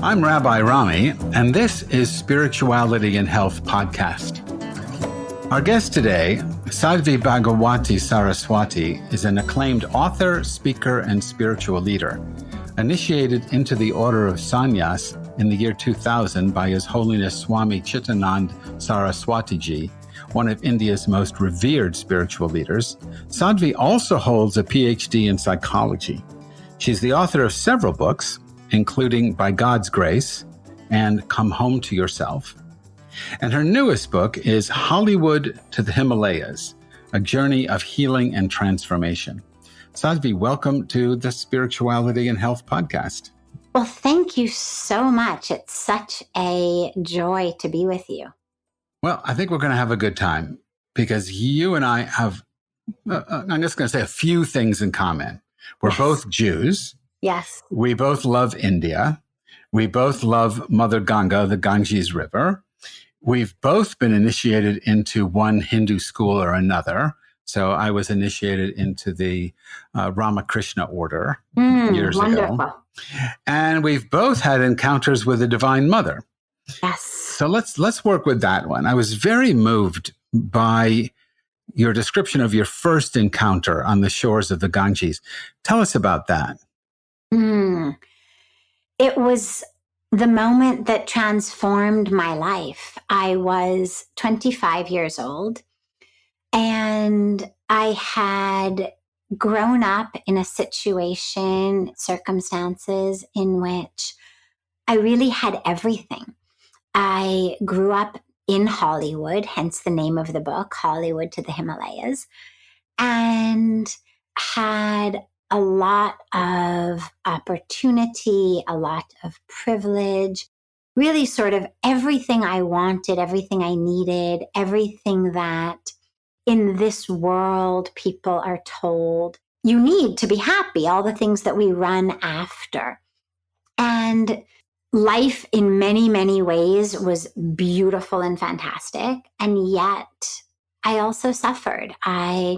I'm Rabbi Rami, and this is Spirituality and Health Podcast. Our guest today, Sadhvi Bhagawati Saraswati, is an acclaimed author, speaker, and spiritual leader. Initiated into the order of Sannyas in the year 2000 by His Holiness Swami Chittanand Saraswatiji, one of India's most revered spiritual leaders, Sadhvi also holds a PhD in psychology. She's the author of several books, including By God's Grace and Come Home to Yourself. And her newest book is Hollywood to the Himalayas, a journey of healing and transformation. Sadhvi, welcome to the Spirituality and Health Podcast. Well, thank you so much. It's such a joy to be with you. Well, I think we're going to have a good time because you and I have, I'm just going to say a few things in common. We're both Jews. Yes. We both love India. We both love Mother Ganga, the Ganges River. We've both been initiated into one Hindu school or another. So I was initiated into the Ramakrishna order years ago. And we've both had encounters with the Divine Mother. Yes. So let's work with that one. I was very moved by your description of your first encounter on the shores of the Ganges. Tell us about that. It was the moment that transformed my life. I was 25 years old, and I had grown up in a situation, circumstances in which I really had everything. I grew up in Hollywood, hence the name of the book, Hollywood to the Himalayas, and had a lot of opportunity, a lot of privilege, really sort of everything I wanted, everything I needed, everything that in this world people are told you need to be happy, all the things that we run after. And life in many, many ways was beautiful and fantastic. And yet I also suffered. I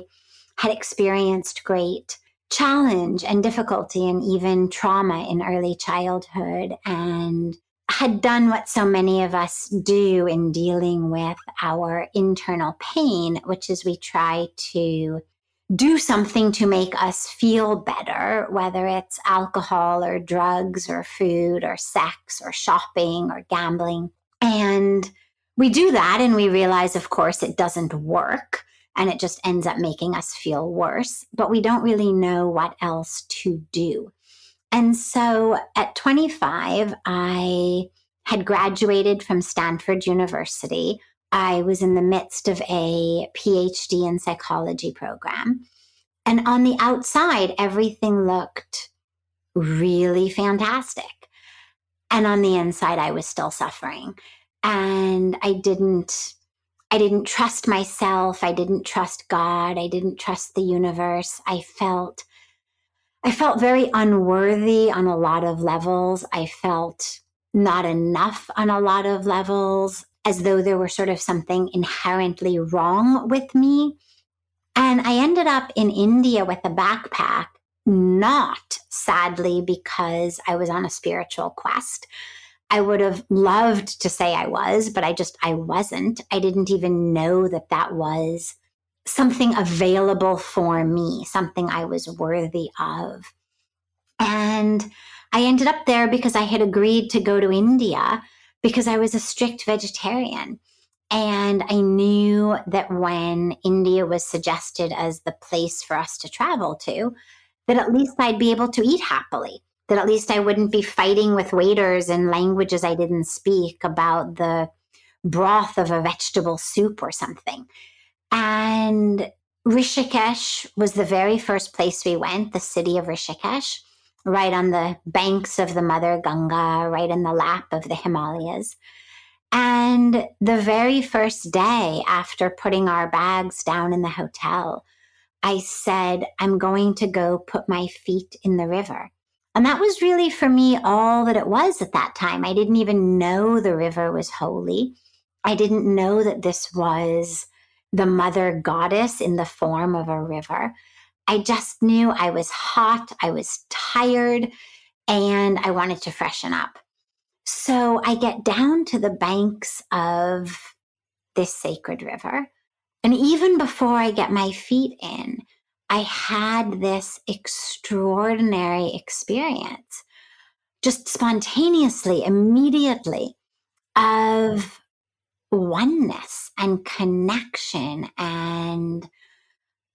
had experienced great challenge and difficulty and even trauma in early childhood, and had done what so many of us do in dealing with our internal pain, which is we try to do something to make us feel better, whether it's alcohol or drugs or food or sex or shopping or gambling. And we do that and we realize, of course, it doesn't work. And it just ends up making us feel worse, but we don't really know what else to do. And so at 25, I had graduated from Stanford University. I was in the midst of a PhD in psychology program. And on the outside, everything looked really fantastic. And on the inside, I was still suffering. And I didn't trust myself. I didn't trust God. I didn't trust the universe. I felt very unworthy on a lot of levels. I felt not enough on a lot of levels, as though there were sort of something inherently wrong with me. And I ended up in India with a backpack, not sadly because I was on a spiritual quest. I would have loved to say I was, but I wasn't. I didn't even know that was something available for me, something I was worthy of. And I ended up there because I had agreed to go to India because I was a strict vegetarian. And I knew that when India was suggested as the place for us to travel to, that at least I'd be able to eat happily. That at least I wouldn't be fighting with waiters in languages I didn't speak about the broth of a vegetable soup or something. And Rishikesh was the very first place we went, the city of Rishikesh, right on the banks of the Mother Ganga, right in the lap of the Himalayas. And the very first day after putting our bags down in the hotel, I said, I'm going to go put my feet in the river. And that was really for me all that it was at that time. I didn't even know the river was holy. I didn't know that this was the mother goddess in the form of a river. I just knew I was hot, I was tired, and I wanted to freshen up. So I get down to the banks of this sacred river. And even before I get my feet in, I had this extraordinary experience, just spontaneously, immediately, of oneness and connection and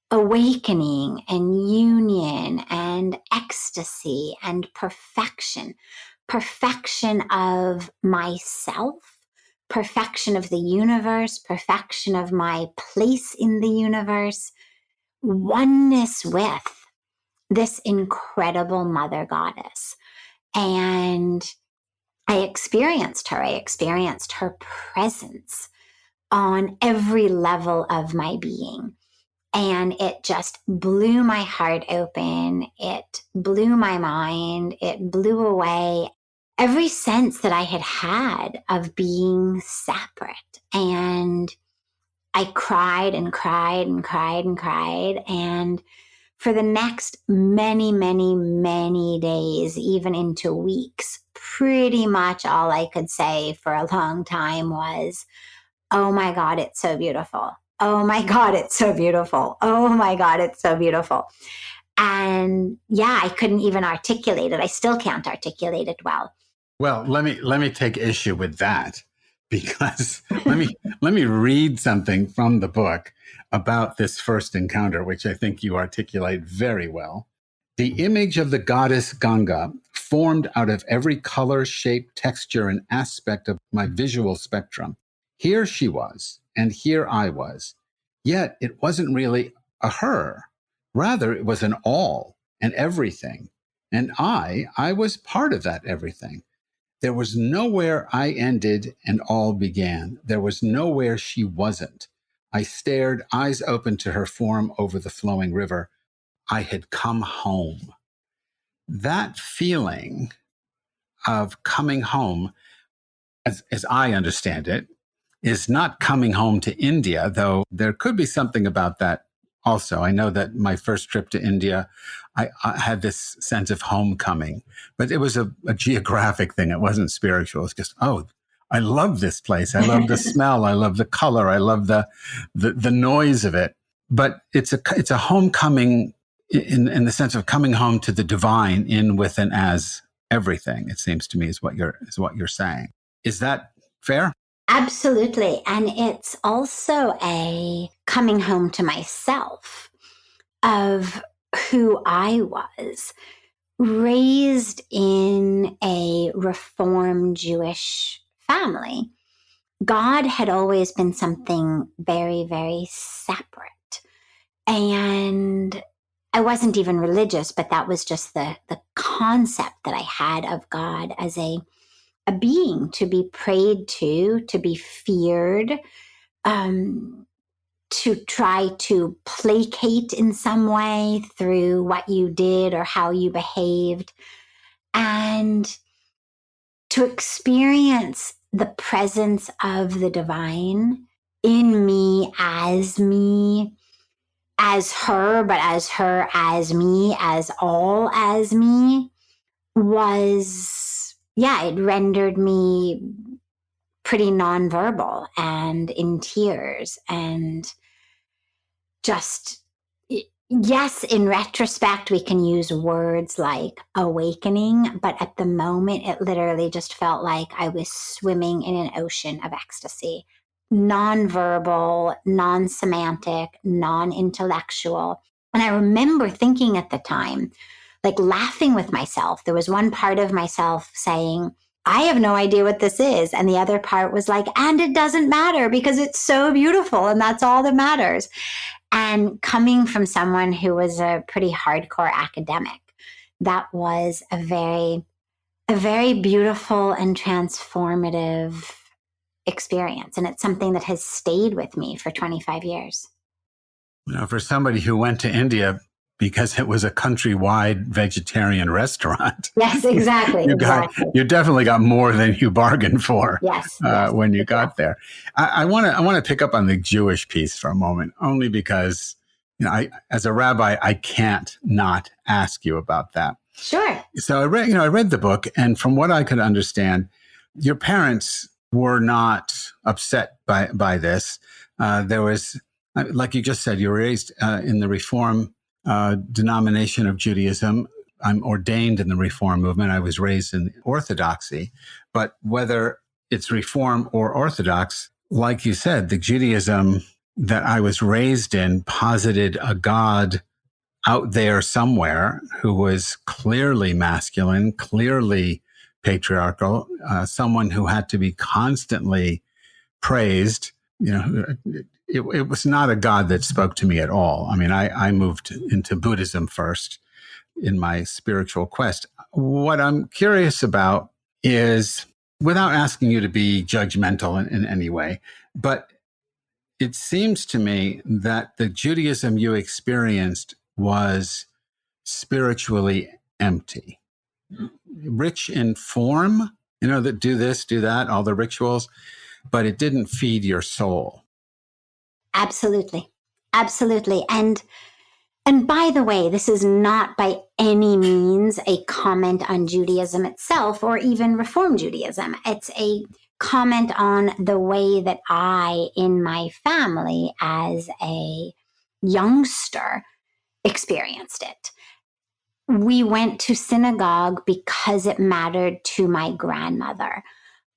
awakening and union and ecstasy and perfection of myself, perfection of the universe, perfection of my place in the universe, oneness with this incredible mother goddess. And I experienced her presence on every level of my being. And it just blew my heart open. It blew my mind. It blew away every sense that I had had of being separate. And I cried and cried and cried and cried. And for the next many, many, many days, even into weeks, pretty much all I could say for a long time was, oh my God, it's so beautiful. Oh my God, it's so beautiful. Oh my God, it's so beautiful. And yeah, I couldn't even articulate it. I still can't articulate it well. Well, let me take issue with that, because let me read something from the book about this first encounter, which I think you articulate very well. The image of the goddess Ganga formed out of every color, shape, texture, and aspect of my visual spectrum. Here she was, and here I was. Yet it wasn't really a her. Rather, it was an all and everything. And I was part of that everything. There was nowhere I ended and all began. There was nowhere she wasn't. I stared, eyes open to her form over the flowing river. I had come home. That feeling of coming home, as I understand it, is not coming home to India, though there could be something about that also. I know that my first trip to India, I had this sense of homecoming, but it was a geographic thing. It wasn't spiritual. It's just, oh, I love this place. I love the smell. I love the color. I love the noise of it. But it's a homecoming in the sense of coming home to the divine in, with, and as everything. It seems to me is what you're saying. Is that fair? Absolutely. And it's also a coming home to myself of who I was, raised in a Reform Jewish family. God had always been something very, very separate. And I wasn't even religious, but that was just the concept that I had of God as a being to be prayed to be feared, to try to placate in some way through what you did or how you behaved, and to experience the presence of the divine in me, as her, but as her, as me, as all as me, was, yeah, it rendered me pretty nonverbal and in tears. And just, yes, in retrospect, we can use words like awakening, but at the moment, it literally just felt like I was swimming in an ocean of ecstasy. Nonverbal, non-semantic, non-intellectual. And I remember thinking at the time, like laughing with myself. There was one part of myself saying, I have no idea what this is. And the other part was like, and it doesn't matter because it's so beautiful and that's all that matters. And coming from someone who was a pretty hardcore academic, that was a very beautiful and transformative experience. And it's something that has stayed with me for 25 years. You know, for somebody who went to India because it was a countrywide vegetarian restaurant. Yes, exactly. You definitely got more than you bargained for. Yes, when you got there. I want to pick up on the Jewish piece for a moment, only because, you know, as a rabbi, I can't not ask you about that. Sure. So I read the book, and from what I could understand, Your parents were not upset by this. There was, like you just said, you were raised in the Reform denomination of Judaism. I'm ordained in the Reform movement. I was raised in Orthodoxy. But whether it's Reform or Orthodox, like you said, the Judaism that I was raised in posited a God out there somewhere who was clearly masculine, clearly patriarchal, someone who had to be constantly praised. It was not a God that spoke to me at all. I mean, I moved into Buddhism first in my spiritual quest. What I'm curious about is, without asking you to be judgmental in any way, but it seems to me that the Judaism you experienced was spiritually empty, rich in form, that do this, do that, all the rituals, but it didn't feed your soul. Absolutely. Absolutely. And by the way, this is not by any means a comment on Judaism itself or even Reform Judaism. It's a comment on the way that I, in my family, as a youngster, experienced it. We went to synagogue because it mattered to my grandmother.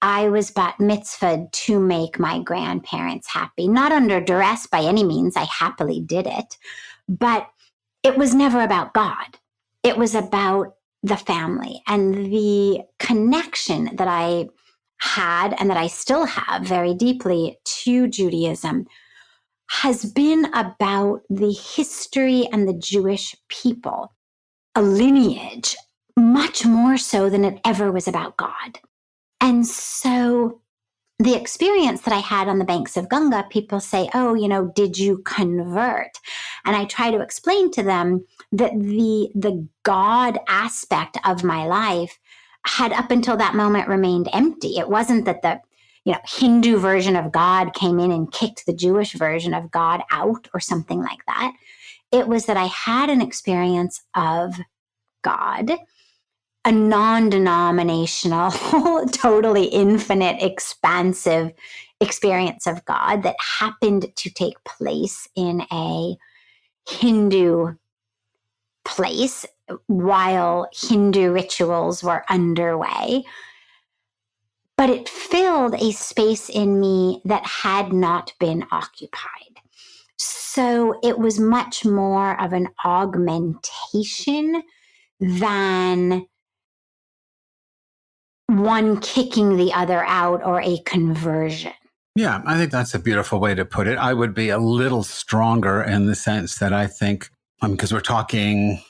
I was bat mitzvahed to make my grandparents happy, not under duress by any means. I happily did it, but it was never about God. It was about the family and the connection that I had and that I still have very deeply to Judaism has been about the history and the Jewish people, a lineage, much more so than it ever was about God. And so the experience that I had on the banks of Ganga, people say, oh, did you convert? And I try to explain to them that the God aspect of my life had up until that moment remained empty. It wasn't that the Hindu version of God came in and kicked the Jewish version of God out or something like that. It was that I had an experience of God, a non-denominational, totally infinite, expansive experience of God that happened to take place in a Hindu place while Hindu rituals were underway. But it filled a space in me that had not been occupied. So it was much more of an augmentation than one kicking the other out or a conversion. Yeah, I think that's a beautiful way to put it. I would be a little stronger in the sense that I think, because we're talking,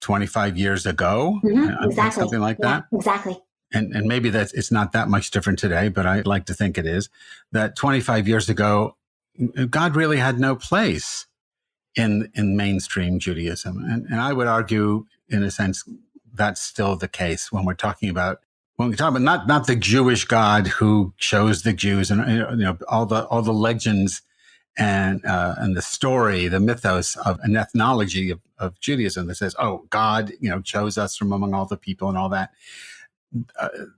25 years ago? Exactly. Something like that? Exactly. And maybe it's not that much different today, but I like to think it is, that 25 years ago, God really had no place in mainstream Judaism. And I would argue, in a sense, that's still the case when we talk about not the Jewish God who chose the Jews and all the legends and the story, the mythos of an ethnology of Judaism that says, oh, God, chose us from among all the people and all that.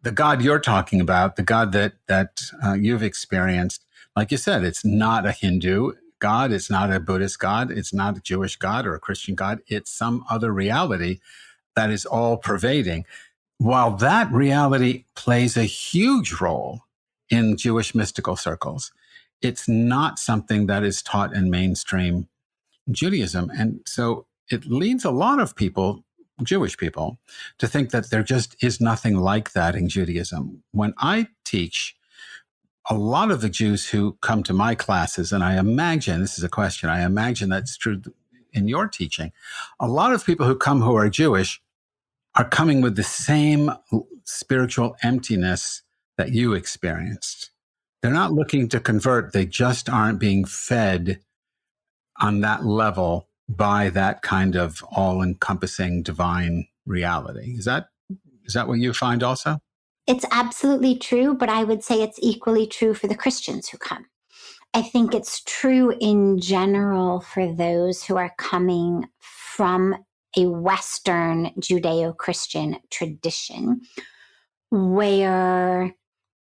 The God you're talking about, the God that you've experienced, like you said, it's not a Hindu God, it's not a Buddhist God, it's not a Jewish God or a Christian God. It's some other reality that is all pervading. While that reality plays a huge role in Jewish mystical circles, it's not something that is taught in mainstream Judaism. And so it leads a lot of people, Jewish people, to think that there just is nothing like that in Judaism. When I teach, a lot of the Jews who come to my classes, and I imagine, this is a question, I imagine that's true in your teaching, a lot of people who come who are Jewish are coming with the same spiritual emptiness that you experienced. They're not looking to convert. They just aren't being fed on that level by that kind of all-encompassing divine reality. Is that what you find also? It's absolutely true, but I would say it's equally true for the Christians who come. I think it's true in general for those who are coming from a Western Judeo-Christian tradition. where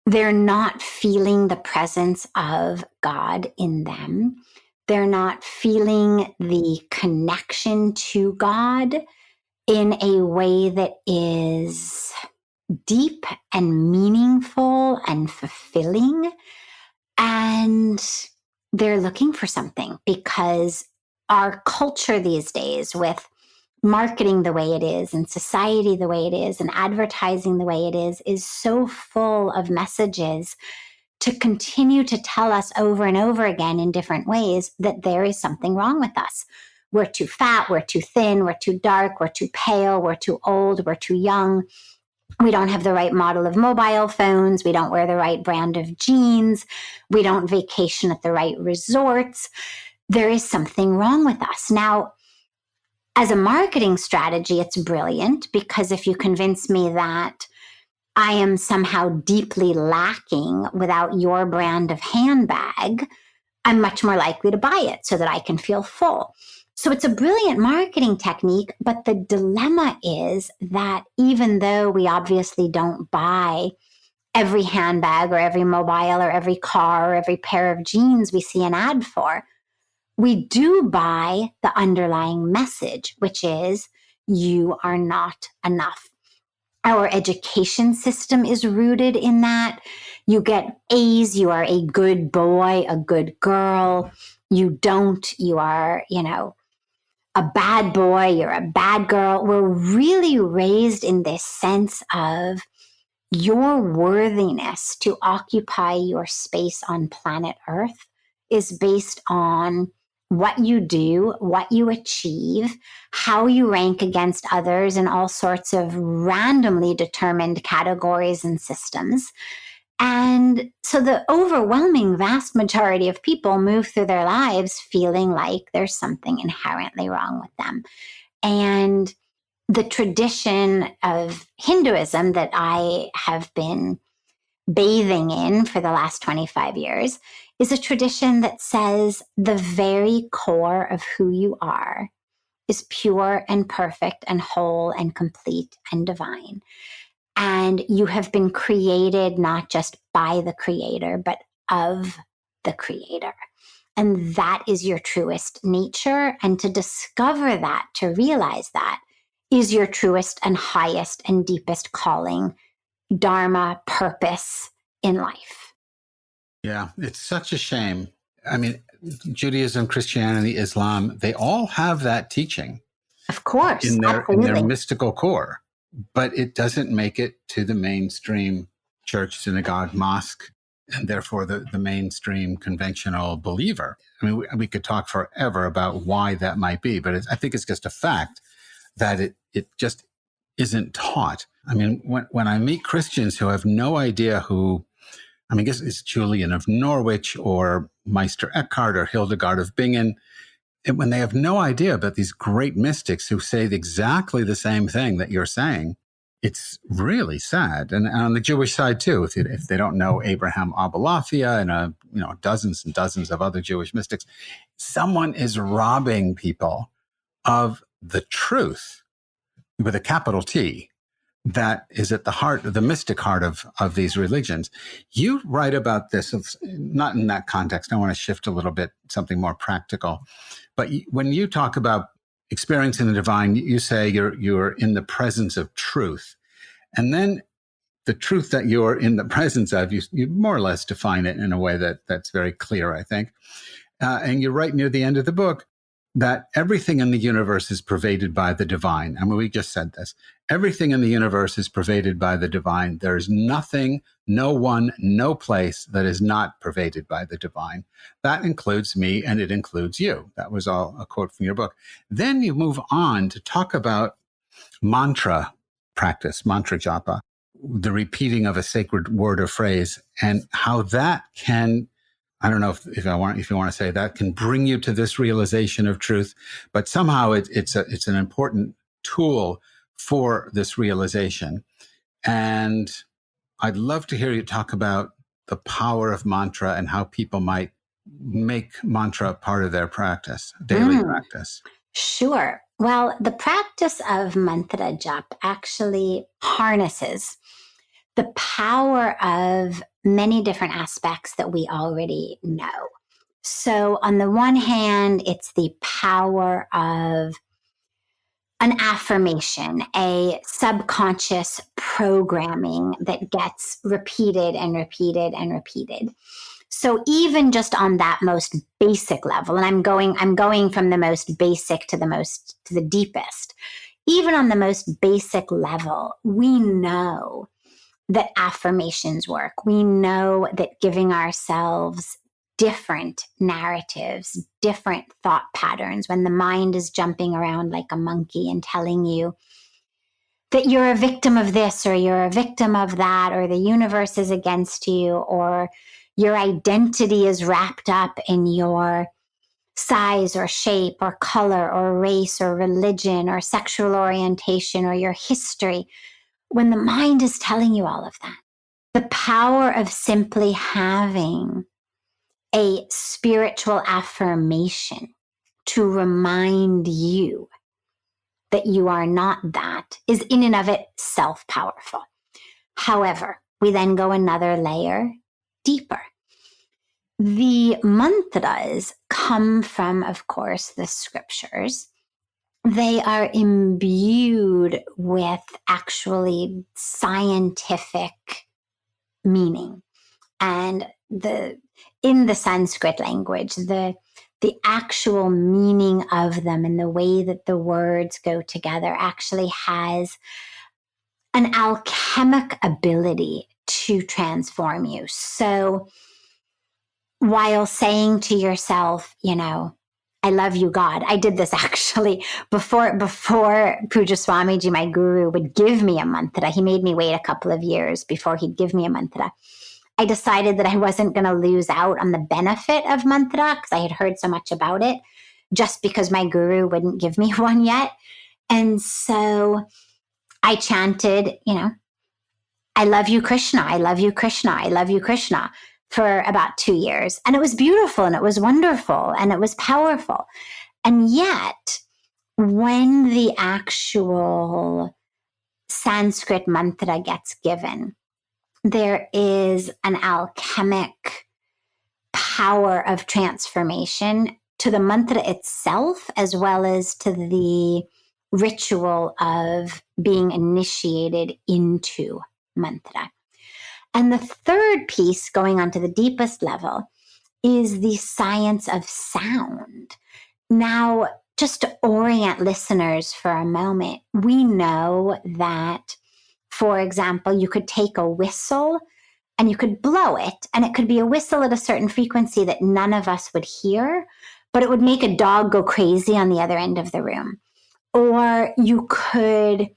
they're not feeling the presence of God in them. They're not feeling the connection to God in a way that is deep and meaningful and fulfilling. And they're looking for something, because our culture these days, with marketing the way it is and society the way it is and advertising the way it is so full of messages to continue to tell us over and over again in different ways that there is something wrong with us. We're too fat, we're too thin, we're too dark, we're too pale, we're too old, we're too young. We don't have the right model of mobile phones. We don't wear the right brand of jeans. We don't vacation at the right resorts. There is something wrong with us. Now, as a marketing strategy, it's brilliant, because if you convince me that I am somehow deeply lacking without your brand of handbag, I'm much more likely to buy it so that I can feel full. So it's a brilliant marketing technique, but the dilemma is that even though we obviously don't buy every handbag or every mobile or every car or every pair of jeans we see an ad for, we do buy the underlying message, which is you are not enough. Our education system is rooted in that. You get A's, you are a good boy, a good girl. You don't, you are, a bad boy, you're a bad girl. We're really raised in this sense of your worthiness to occupy your space on planet Earth is based on what you do, what you achieve, how you rank against others in all sorts of randomly determined categories and systems. And so the overwhelming vast majority of people move through their lives feeling like there's something inherently wrong with them. And the tradition of Hinduism that I have been bathing in for the last 25 years is a tradition that says the very core of who you are is pure and perfect and whole and complete and divine. And you have been created not just by the Creator, but of the Creator. And that is your truest nature. And to discover that, to realize that, is your truest and highest and deepest calling, dharma, purpose in life. Yeah, it's such a shame. I mean, Judaism, Christianity, Islam, they all have that teaching. Of course, in their mystical core, but it doesn't make it to the mainstream church, synagogue, mosque, and therefore the mainstream conventional believer. I mean, we could talk forever about why that might be, but I think it's just a fact that it just isn't taught. I mean, when I meet Christians who have no idea who, I mean, I guess it's Julian of Norwich or Meister Eckhart or Hildegard of Bingen, and when they have no idea about these great mystics who say exactly the same thing that you're saying, it's really sad. And on the Jewish side too, if they don't know Abraham Abulafia and dozens and dozens of other Jewish mystics, someone is robbing people of the truth with a capital T that is at the heart, the mystic heart of these religions. You write about this, not in that context. I want to shift a little bit, something more practical. But when you talk about experiencing the divine, you say you're in the presence of truth. And then the truth that you're in the presence of, you more or less define it in a way that's very clear, I think. And you write near the end of the book that everything in the universe is pervaded by the divine. I mean, we just said this. Everything in the universe is pervaded by the divine. There is nothing, no one, no place that is not pervaded by the divine. That includes me and it includes you. That was all a quote from your book. Then you move on to talk about mantra practice, mantra japa, the repeating of a sacred word or phrase, and how that can, I don't know if you want to say that can bring you to this realization of truth, but somehow it's an important tool for this realization. And I'd love to hear you talk about the power of mantra and how people might make mantra part of their practice, daily practice. Sure. Well, the practice of mantra jap actually harnesses the power of many different aspects that we already know. So on the one hand, it's the power of an affirmation, a subconscious programming that gets repeated and repeated and repeated. So even just on that most basic level, and I'm going from the most basic to the deepest, even on the most basic level, we know that affirmations work. We know that giving ourselves different narratives, different thought patterns, when the mind is jumping around like a monkey and telling you that you're a victim of this or you're a victim of that, or the universe is against you, or your identity is wrapped up in your size or shape or color or race or religion or sexual orientation or your history, when the mind is telling you all of that, the power of simply having a spiritual affirmation to remind you that you are not that is in and of itself powerful. However, we then go another layer deeper. The mantras come from, of course, the scriptures. They are imbued with actually scientific meaning. And in the Sanskrit language, the actual meaning of them and the way that the words go together actually has an alchemic ability to transform you. So while saying to yourself, I love you, God. I did this actually before Puja Swamiji, my guru, would give me a mantra. He made me wait a couple of years before he'd give me a mantra. I decided that I wasn't going to lose out on the benefit of mantra because I had heard so much about it, just because my guru wouldn't give me one yet. And so I chanted, I love you, Krishna. I love you, Krishna. I love you, Krishna, for about 2 years. And it was beautiful and it was wonderful and it was powerful. And yet, when the actual Sanskrit mantra gets given, there is an alchemic power of transformation to the mantra itself, as well as to the ritual of being initiated into mantra. And the third piece, going on to the deepest level, is the science of sound. Now, just to orient listeners for a moment, we know that, for example, you could take a whistle and you could blow it, and it could be a whistle at a certain frequency that none of us would hear, but it would make a dog go crazy on the other end of the room. Or you could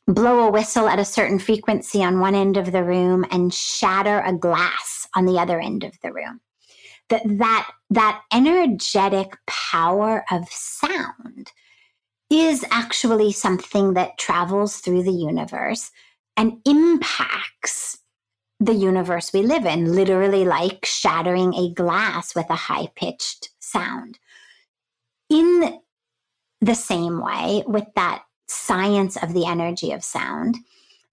blow a whistle at a certain frequency on one end of the room and shatter a glass on the other end of the room. That energetic power of sound is actually something that travels through the universe and impacts the universe we live in, literally like shattering a glass with a high-pitched sound. In the same way, with that science of the energy of sound,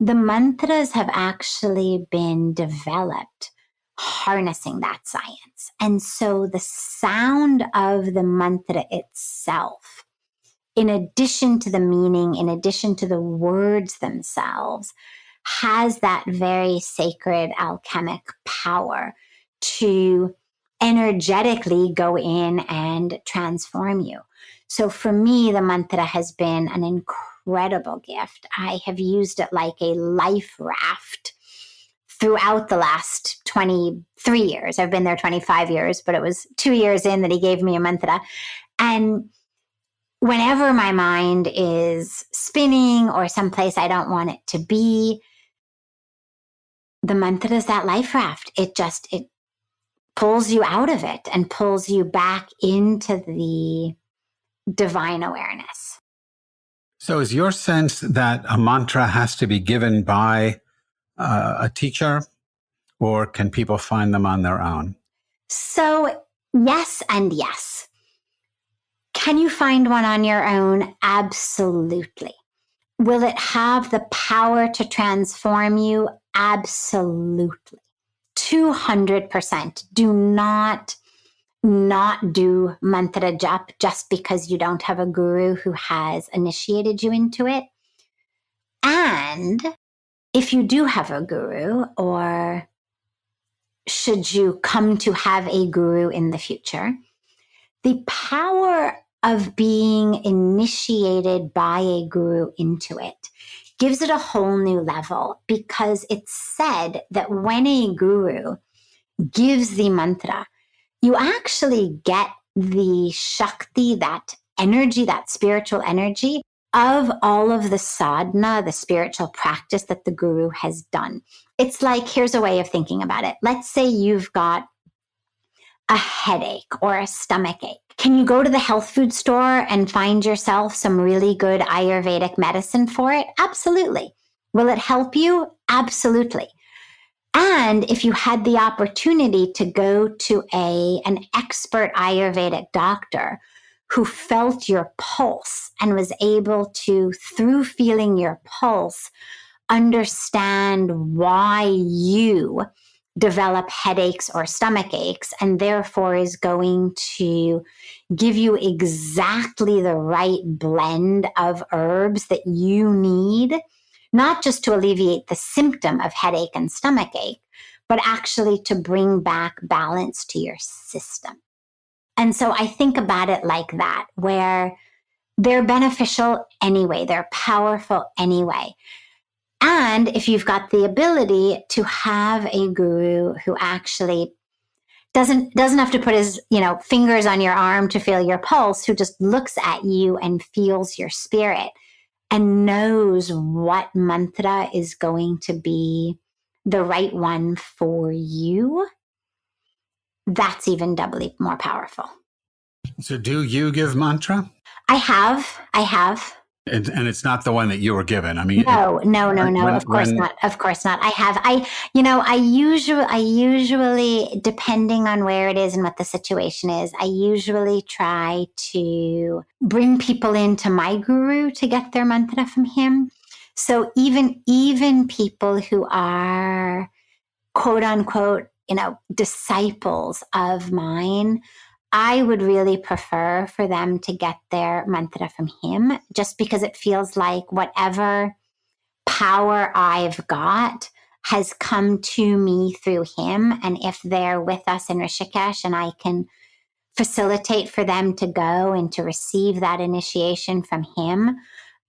the mantras have actually been developed harnessing that science. And so the sound of the mantra itself, in addition to the meaning, in addition to the words themselves, has that very sacred alchemic power to energetically go in and transform you. So for me, the mantra has been an incredible gift. I have used it like a life raft throughout the last 23 years. I've been there 25 years, but it was 2 years in that he gave me a mantra. And whenever my mind is spinning or someplace I don't want it to be, the mantra is that life raft. It pulls you out of it and pulls you back into the divine awareness. So is your sense that a mantra has to be given by a teacher, or can people find them on their own? So yes and yes. Can you find one on your own? Absolutely. Will it have the power to transform you? absolutely. 200%. Do not do mantra jap just because you don't have a guru who has initiated you into it. And if you do have a guru, or should you come to have a guru in the future, the power of being initiated by a guru into it gives it a whole new level, because it's said that when a guru gives the mantra, you actually get the Shakti, that energy, that spiritual energy of all of the sadhana, the spiritual practice that the guru has done. It's like, here's a way of thinking about it. Let's say you've got a headache or a stomach ache. Can you go to the health food store and find yourself some really good Ayurvedic medicine for it? Absolutely. Will it help you? Absolutely. And if you had the opportunity to go to an expert Ayurvedic doctor who felt your pulse and was able to, through feeling your pulse, understand why you develop headaches or stomach aches, and therefore is going to give you exactly the right blend of herbs that you need, not just to alleviate the symptom of headache and stomach ache, but actually to bring back balance to your system. And so I think about it like that, where they're beneficial anyway, they're powerful anyway. And if you've got the ability to have a guru who actually doesn't have to put his, fingers on your arm to feel your pulse, who just looks at you and feels your spirit and knows what mantra is going to be the right one for you, that's even doubly more powerful. So do you give mantra? I have. And it's not the one that you were given. I mean, no. Of course not. Of course not. I usually, depending on where it is and what the situation is, I usually try to bring people into my guru to get their mantra from him. So even people who are quote unquote, disciples of mine, I would really prefer for them to get their mantra from him, just because it feels like whatever power I've got has come to me through him. And if they're with us in Rishikesh and I can facilitate for them to go and to receive that initiation from him,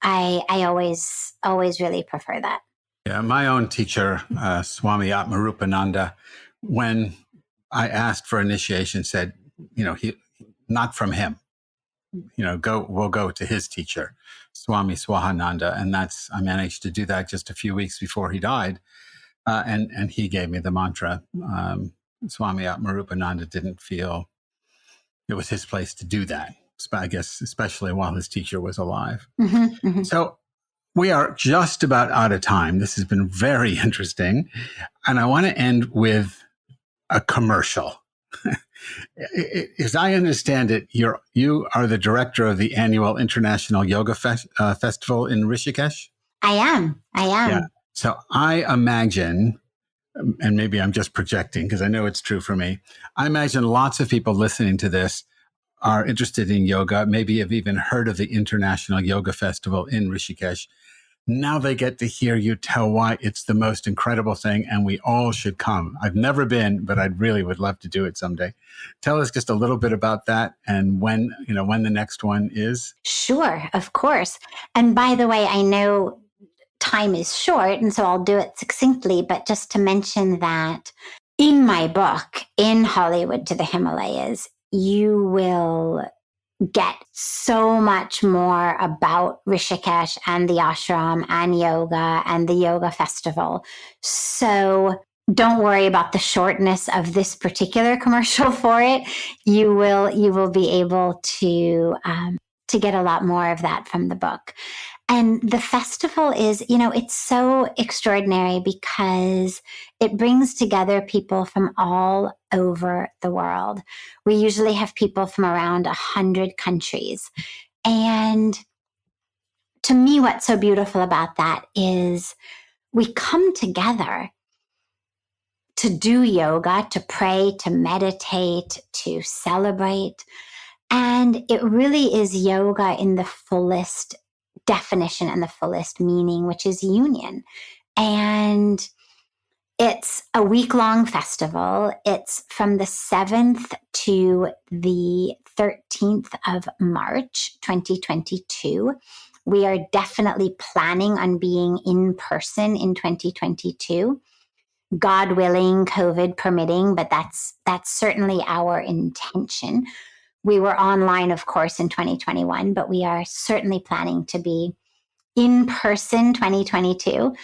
I always really prefer that. Yeah, my own teacher, Swami Atmarupananda, when I asked for initiation, said, he not from him. We'll go to his teacher, Swami Swahananda, and I managed to do that just a few weeks before he died, and he gave me the mantra. Swami Atmarupananda didn't feel it was his place to do that, I guess, especially while his teacher was alive. Mm-hmm, mm-hmm. So we are just about out of time. This has been very interesting, and I want to end with a commercial. As I understand it, you are the director of the annual International Yoga Festival in Rishikesh? I am. Yeah. So I imagine, and maybe I'm just projecting because I know it's true for me, I imagine lots of people listening to this are interested in yoga, maybe have even heard of the International Yoga Festival in Rishikesh. Now they get to hear you tell why it's the most incredible thing and we all should come. I've never been, but I really would love to do it someday. Tell us just a little bit about that and when the next one is. Sure, of course. And by the way, I know time is short, and so I'll do it succinctly, but just to mention that in my book, In Hollywood to the Himalayas, you will get so much more about Rishikesh and the ashram and yoga and the yoga festival. So don't worry about the shortness of this particular commercial for it. You will be able to get a lot more of that from the book. And the festival is, it's so extraordinary because it brings together people from all over the world. We usually have people from around 100 countries. And to me, what's so beautiful about that is we come together to do yoga, to pray, to meditate, to celebrate. And it really is yoga in the fullest definition and the fullest meaning, which is union. And it's a week-long festival. It's from the 7th to the 13th of March, 2022. We are definitely planning on being in person in 2022. God willing, COVID permitting, but that's certainly our intention. We were online, of course, in 2021, but we are certainly planning to be in person 2022.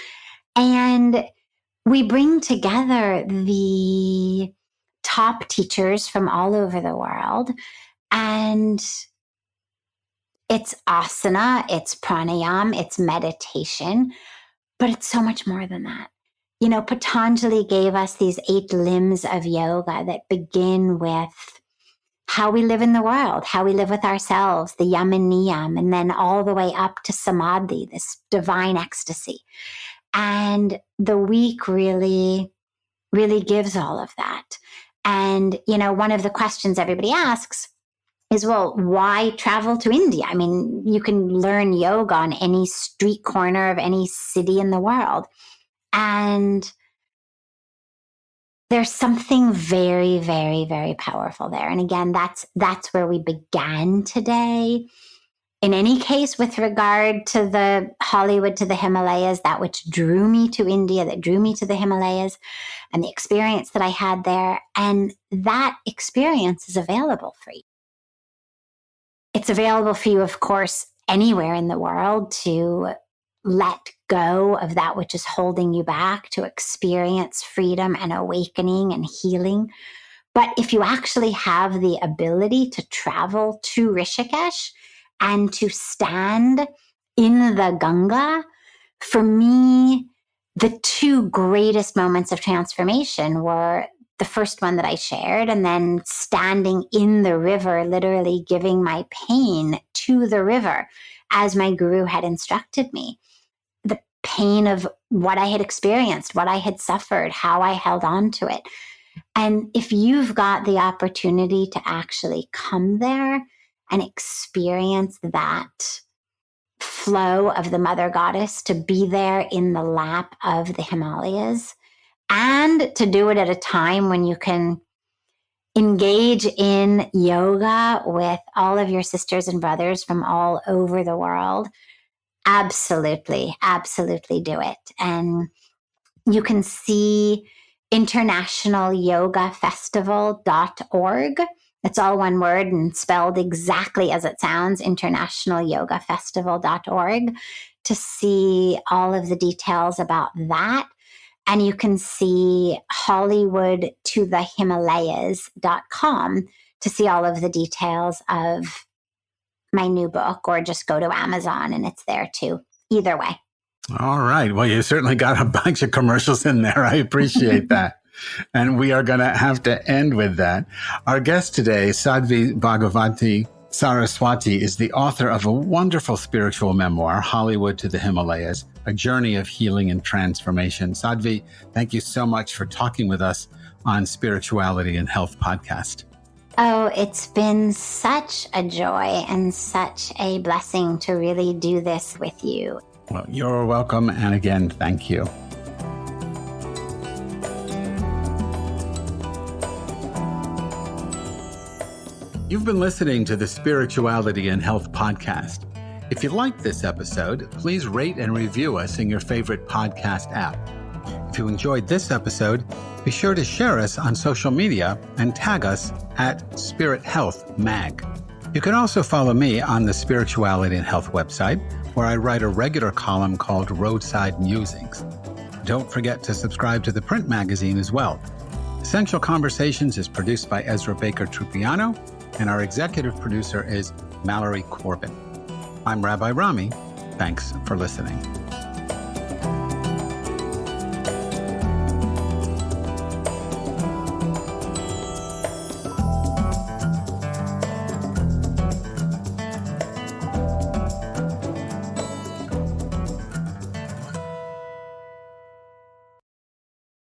And we bring together the top teachers from all over the world. And it's asana, it's pranayam, it's meditation, but it's so much more than that. You know, Patanjali gave us these 8 limbs of yoga that begin with how we live in the world, how we live with ourselves, the yam and niyam, and then all the way up to samadhi, this divine ecstasy. And the week really, really gives all of that. And, you know, one of the questions everybody asks is, well, why travel to India? I mean, you can learn yoga on any street corner of any city in the world. And there's something very, very, very powerful there. And again, that's where we began today. In any case, with regard to the Hollywood to the Himalayas, that which drew me to India, that drew me to the Himalayas, and the experience that I had there. And that experience is available for you. It's available for you, of course, anywhere in the world to let go of that which is holding you back, to experience freedom and awakening and healing. But if you actually have the ability to travel to Rishikesh and to stand in the Ganga, for me, the 2 greatest moments of transformation were the first one that I shared, and then standing in the river, literally giving my pain to the river as my guru had instructed me. The pain of what I had experienced, what I had suffered, how I held on to it. And if you've got the opportunity to actually come there and experience that flow of the Mother Goddess, to be there in the lap of the Himalayas, and to do it at a time when you can engage in yoga with all of your sisters and brothers from all over the world, absolutely, absolutely do it. And you can see internationalyogafestival.org. It's all one word and spelled exactly as it sounds, internationalyogafestival.org, to see all of the details about that. And you can see hollywoodtothehimalayas.com to see all of the details of my new book, or just go to Amazon and it's there too. Either way. All right. Well, you certainly got a bunch of commercials in there. I appreciate that. And we are going to have to end with that. Our guest today, Sadhvi Bhagavati Saraswati, is the author of a wonderful spiritual memoir, Hollywood to the Himalayas, a journey of healing and transformation. Sadhvi, thank you so much for talking with us on Spirituality and Health podcast. Oh, it's been such a joy and such a blessing to really do this with you. Well, you're welcome. And again, thank you. You've been listening to the Spirituality and Health podcast. If you liked this episode, please rate and review us in your favorite podcast app. If you enjoyed this episode, be sure to share us on social media and tag us at Spirit Health Mag. You can also follow me on the Spirituality and Health website, where I write a regular column called Roadside Musings. Don't forget to subscribe to the print magazine as well. Essential Conversations is produced by Ezra Baker Trupiano, and our executive producer is Mallory Corbin. I'm Rabbi Rami. Thanks for listening.